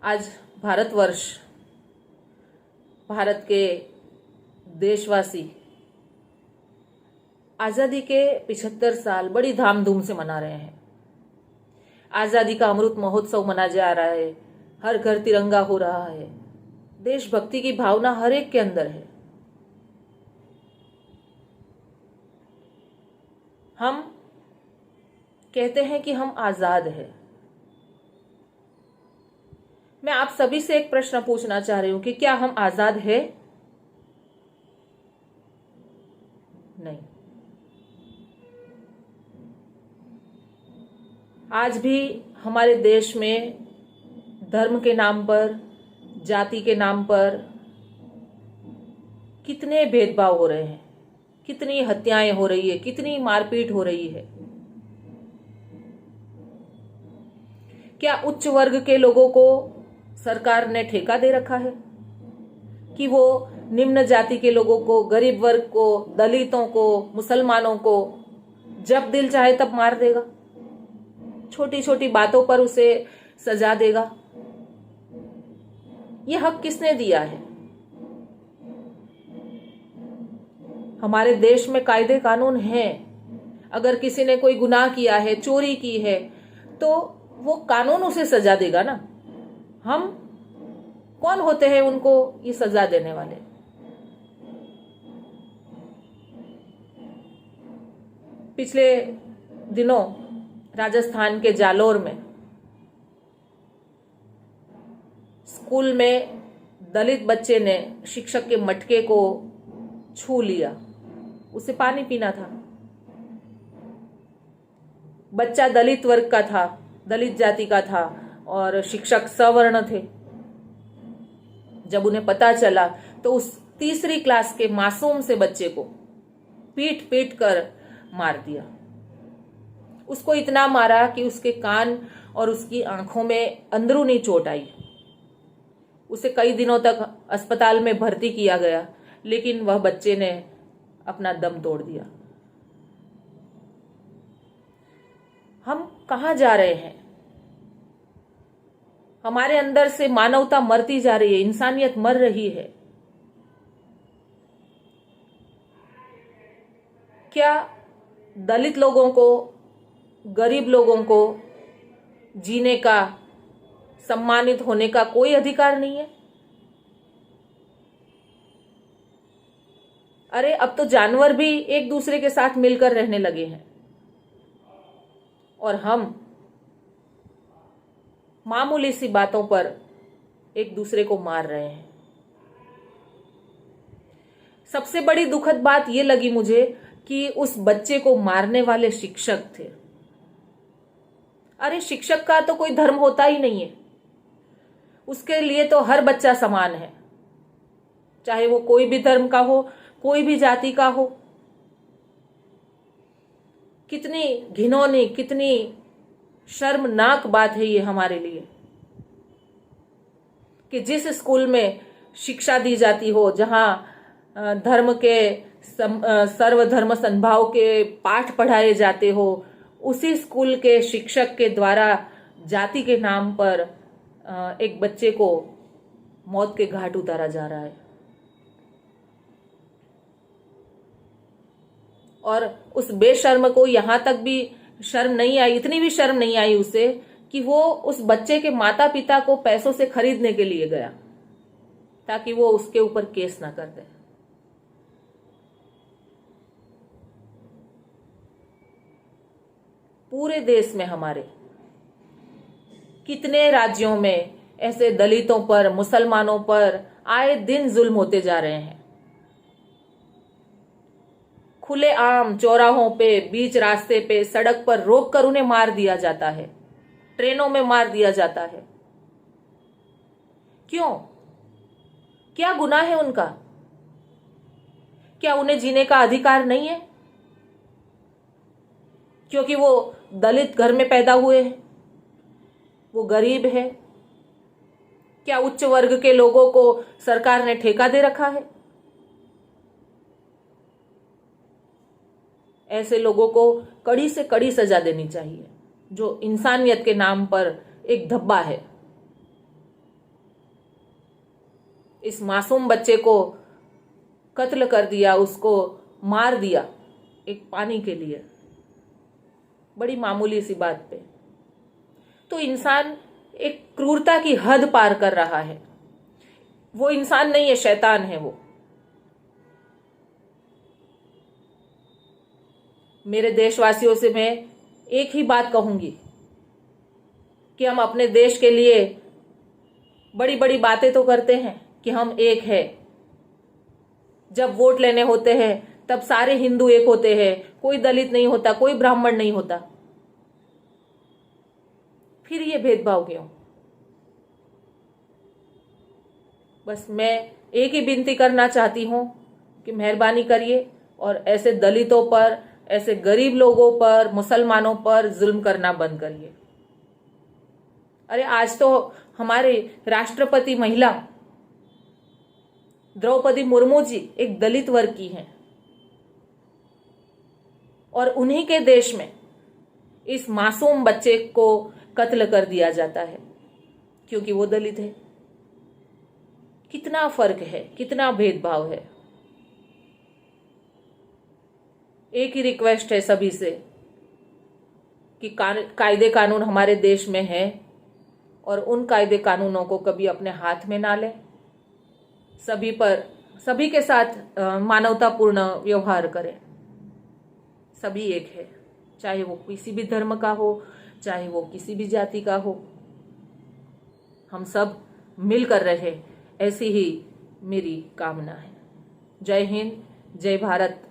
आज भारतवर्ष, भारत के देशवासी आज़ादी के 75 साल बड़ी धामधूम से मना रहे हैं। आज़ादी का अमृत महोत्सव मना जा रहा है, हर घर तिरंगा हो रहा है, देशभक्ति की भावना हर एक के अंदर है। हम कहते हैं कि हम आज़ाद हैं। मैं आप सभी से एक प्रश्न पूछना चाह रही हूं कि क्या हम आज़ाद हैं? नहीं। आज भी हमारे देश में धर्म के नाम पर, जाति के नाम पर कितने भेदभाव हो रहे हैं, कितनी हत्याएं हो रही है, कितनी मारपीट हो रही है। क्या उच्च वर्ग के लोगों को सरकार ने ठेका दे रखा है कि वो निम्न जाति के लोगों को, गरीब वर्ग को, दलितों को, मुसलमानों को जब दिल चाहे तब मार देगा, छोटी छोटी बातों पर उसे सजा देगा? ये हक किसने दिया है? हमारे देश में कायदे कानून हैं। अगर किसी ने कोई गुनाह किया है, चोरी की है, तो वो कानून उसे सजा देगा ना। हम कौन होते हैं उनको ये सजा देने वाले? पिछले दिनों राजस्थान के जालोर में स्कूल में दलित बच्चे ने शिक्षक के मटके को छू लिया, उसे पानी पीना था। बच्चा दलित वर्ग का था, दलित जाति का था और शिक्षक सवर्ण थे। जब उन्हें पता चला तो उस तीसरी क्लास के मासूम से बच्चे को पीट पीट कर मार दिया। उसको इतना मारा कि उसके कान और उसकी आंखों में अंदरूनी चोट आई। उसे कई दिनों तक अस्पताल में भर्ती किया गया, लेकिन वह बच्चे ने अपना दम तोड़ दिया। हम कहाँ जा रहे हैं? हमारे अंदर से मानवता मरती जा रही है, इंसानियत मर रही है। क्या दलित लोगों को, गरीब लोगों को जीने का, सम्मानित होने का कोई अधिकार नहीं है? अरे अब तो जानवर भी एक दूसरे के साथ मिलकर रहने लगे हैं और हम मामूली सी बातों पर एक दूसरे को मार रहे हैं। सबसे बड़ी दुखद बात यह लगी मुझे कि उस बच्चे को मारने वाले शिक्षक थे। अरे शिक्षक का तो कोई धर्म होता ही नहीं है, उसके लिए तो हर बच्चा समान है, चाहे वो कोई भी धर्म का हो, कोई भी जाति का हो। कितनी घिनौनी, कितनी शर्मनाक बात है ये हमारे लिए कि जिस स्कूल में शिक्षा दी जाती हो, जहां धर्म के सर्वधर्म समभाव के पाठ पढ़ाए जाते हो, उसी स्कूल के शिक्षक के द्वारा जाति के नाम पर एक बच्चे को मौत के घाट उतारा जा रहा है। और उस बेशर्म को यहां तक भी शर्म नहीं आई, इतनी भी शर्म नहीं आई उसे कि वो उस बच्चे के माता पिता को पैसों से खरीदने के लिए गया ताकि वो उसके ऊपर केस ना कर दे। पूरे देश में हमारे कितने राज्यों में ऐसे दलितों पर, मुसलमानों पर आए दिन जुल्म होते जा रहे हैं। खुले आम चौराहों पे, बीच रास्ते पे, सड़क पर रोक कर उन्हें मार दिया जाता है, ट्रेनों में मार दिया जाता है। क्यों? क्या गुनाह है उनका? क्या उन्हें जीने का अधिकार नहीं है क्योंकि वो दलित घर में पैदा हुए हैं, वो गरीब है? क्या उच्च वर्ग के लोगों को सरकार ने ठेका दे रखा है? ऐसे लोगों को कड़ी से कड़ी सजा देनी चाहिए जो इंसानियत के नाम पर एक धब्बा है। इस मासूम बच्चे को कत्ल कर दिया, उसको मार दिया एक पानी के लिए, बड़ी मामूली सी बात पे। तो इंसान एक क्रूरता की हद पार कर रहा है। वो इंसान नहीं है, शैतान है वो। मेरे देशवासियों से मैं एक ही बात कहूंगी कि हम अपने देश के लिए बड़ी बड़ी बातें तो करते हैं कि हम एक हैं। जब वोट लेने होते हैं तब सारे हिंदू एक होते हैं, कोई दलित नहीं होता, कोई ब्राह्मण नहीं होता। फिर ये भेदभाव क्यों? बस मैं एक ही विनती करना चाहती हूं कि मेहरबानी करिए और ऐसे दलितों पर, ऐसे गरीब लोगों पर, मुसलमानों पर जुल्म करना बंद करिए। अरे आज तो हमारे राष्ट्रपति महिला द्रौपदी मुर्मू जी एक दलित वर्ग की हैं, और उन्हीं के देश में इस मासूम बच्चे को कत्ल कर दिया जाता है क्योंकि वो दलित है। कितना फर्क है, कितना भेदभाव है। एक ही रिक्वेस्ट है सभी से कि कायदे कानून हमारे देश में है और उन कायदे कानूनों को कभी अपने हाथ में ना लें। सभी के साथ मानवतापूर्ण व्यवहार करें। सभी एक है, चाहे वो किसी भी धर्म का हो, चाहे वो किसी भी जाति का हो। हम सब मिलकर रहे, ऐसी ही मेरी कामना है। जय हिंद, जय भारत।